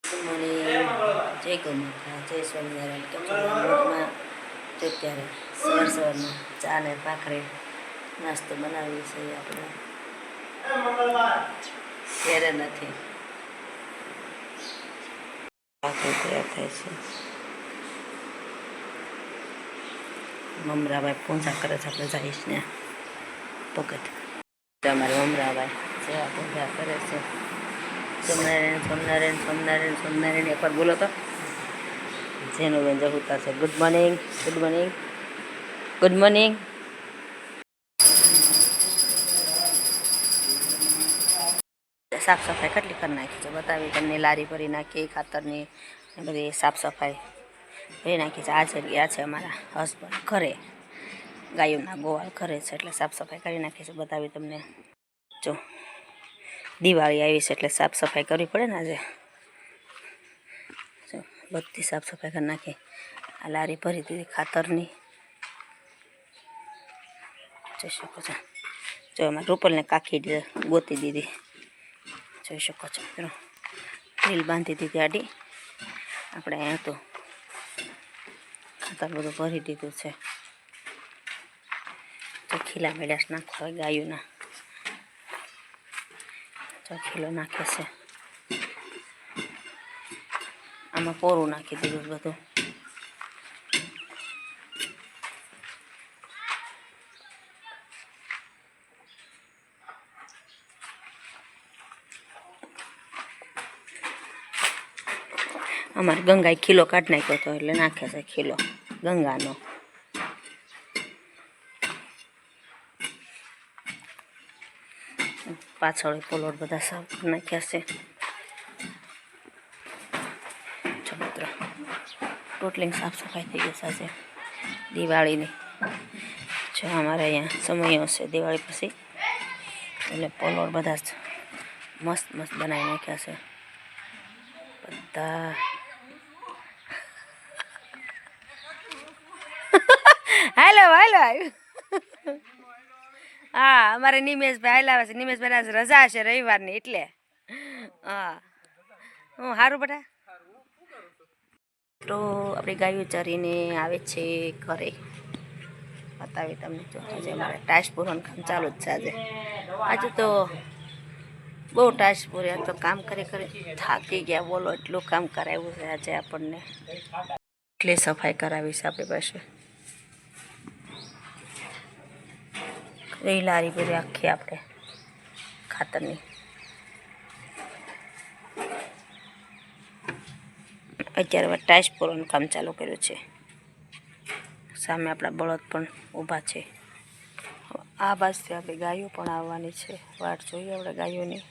મને જય ગૌમાતા જય સ્વામિનારાયણ કેમ છો મોજમાં જો ત્યારે સવારમાં ચા ને ભાખરી નાસ્તો બનાવીએ છીએ આપણે ત્યારે નથી ભાખરી તૈયાર થાય છે મમરાભાઈ પૂજા કરે છે આપણે જઈશ ને પગત અમારે મમરાભાઈ સેવા પૂજા કરે છે સોમનારાયણ સોમનારાયણ સોમનારાયણ સોમનારાયણ એકવાર બોલો તો જેનું બેન જહુતા છે good morning good morning good morning સાફ સફાઈ કેટલી કરી નાખી છે બતાવી તમને લારી ભરી નાખી ખાતરની બધી સાફ સફાઈ ભરી નાખી છે આજે ગયા છે અમારા હસબન્ડ ઘરે ગાયોના ગોવાળ ઘરે છે એટલે સાફ સફાઈ કરી નાખી છે બતાવી તમને જો દિવાળી આવી છે એટલે સાફ સફાઈ કરવી પડે ને આજે જો બધી સાફ સફાઈ કરી નાખી આ લારી ભરી દીધી ખાતરની જોઈ શકો છો જો એમાં રૂપલને કાખી ગોતી દીધી જોઈ શકો છો મિત્રો રીલ બાંધી દીધી આડી આપણે અહીંયા તો ખાતર બધું ભરી દીધું છે જો ખીલા મેળાશ નાખવા ગાયોના ખીલો નાખે છે આમાં પોરું નાખી દીધું બધું અમારે ગંગાએ ખીલો કાઢી નાખ્યો હતો એટલે નાખે છે ખીલો ગંગાનો પાછળ પોલોટ બધા સાફ નાખ્યા છે મિત્રો ટોટલિંગ સાફ સફાઈ થઈ ગઈ છે દિવાળીની જો અમારે અહીંયા સમયો છે દિવાળી પછી એટલે પોલોટ બધા મસ્ત મસ્ત બનાવી નાખ્યા છે બધા હાલો હાલો હા અમારે નિમેશભાઈ હાલાવે છે નિમેશભાઈ રજા છે રવિવારની એટલે હા હું સારું બેટા તો આપણી ગાયો ચરીને આવે છે ઘરે બતાવી તમને જો આજે અમારે ટાઈસ પૂરવાનું કામ ચાલુ જ છે આજે તો બહુ ટાઈસ પૂર્યા તો કામ કરી કરી થાકી ગયા બોલો એટલું કામ કરાવ્યું છે આજે આપણને એટલી સફાઈ કરાવી છે આપણી પાસે લારી બધી આખી આપણે ખાતરની અત્યારે ટાઈસ પૂરવાનું કામ ચાલુ કર્યું છે સામે આપણા બળદ પણ ઊભા છે આ બાજુથી આપણી ગાયો પણ આવવાની છે વાટ જોઈએ આપણે ગાયોની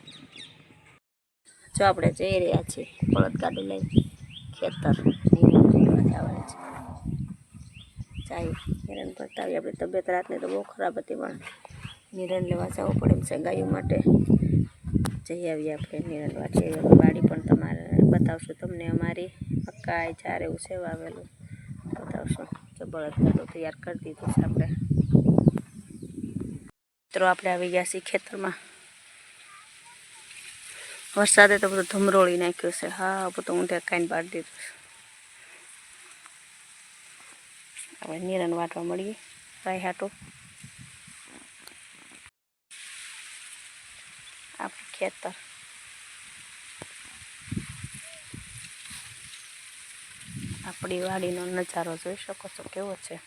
જો આપણે જઈ રહ્યા છીએ બળદ ગાડું લઈ ખેતર જવાની છે ચાઈ નિરણ બતાવી આપણી તબિયત રાતની તો બહુ ખરાબ હતી પણ નિરણ લેવા જવું પડે એમ છે ગાયો માટે જઈ આવીએ આપણે નિરણ વાટીએ વાડી પણ તમારે બતાવશું તમને અમારી મકાઈ ચાર એવું છે વાવેલું બતાવશું જો બળદ ગાડું તૈયાર કરી દીધું છે આપણે મિત્રો આપણે આવી ગયા છીએ ખેતરમાં વરસાદે તો બધું ધમરોળી નાખ્યું છે હા બધું ઊંધે કાંઈ પાડી દીધું છે હવે નિરણ વાટવા મળીએ ભાઈ હાટું આપણું ખેતર આપણી વાડીનો નજારો જોઈ શકો છો કેવો છે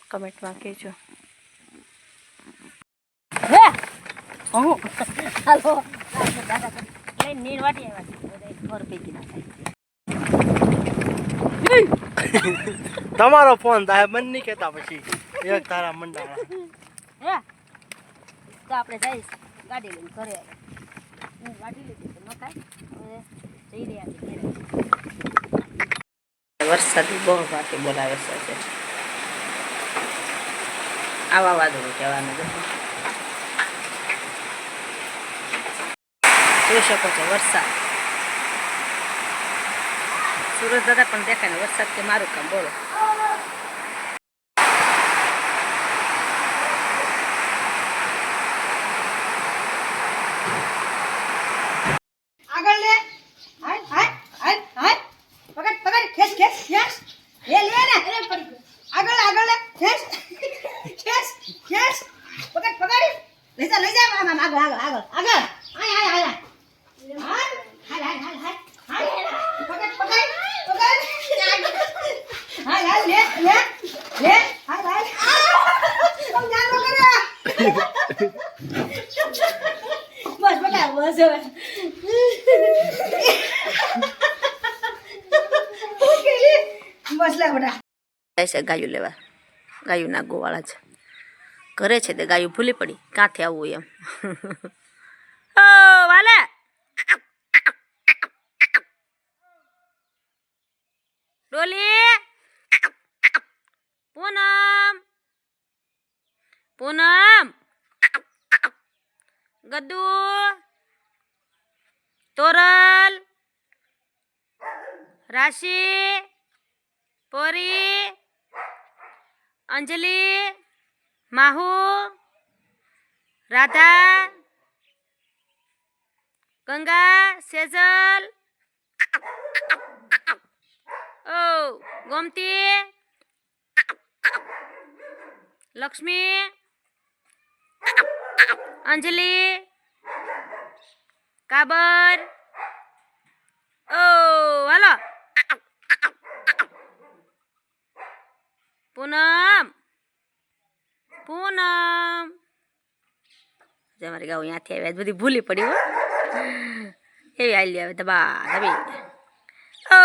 કમેન્ટમાં કહેજો હાલો લઈને નીર વાટી આવ્યા ઘર ભેગી ના થાય તમારો ફોન થાય બંધ નહીં કહેતા પછી એક તારા મંડાળા હે તો આપણે જઈશ ગાડી લઈને ઘરે ગાડી લીધી તો નખાય હવે જઈ રહ્યા છીએ વરસાદી બહુ બાકી બોલાવે છે આવા વાદળો કહેવાનું જોઈ શકો છો વરસાદ સુરત દાદા પણ દેખાય ને વરસાદ કે મારું કામ બોલો જાય છે ગાયું લેવા. ગાયુંના ગોવાળા છે ઘરે છે તે ગાયું ભૂલી પડી ક્યાંથી આવવું એમ. ઓ વાલે ડોલી પૂનમ પૂનમ ગદ્દુ તોરલ રાશિ પોરી અંજલિ માહુ રાધા ગંગા સેજલ ઓ ગોમતી લક્ષ્મી અંજલિ કાબર ઓ હાલો પૂનમ પૂનમ અમારી ગાઉ ત્યાંથી આવ્યા બધી ભૂલી પડી હો એવી આલી આવે દબા દબી ઓ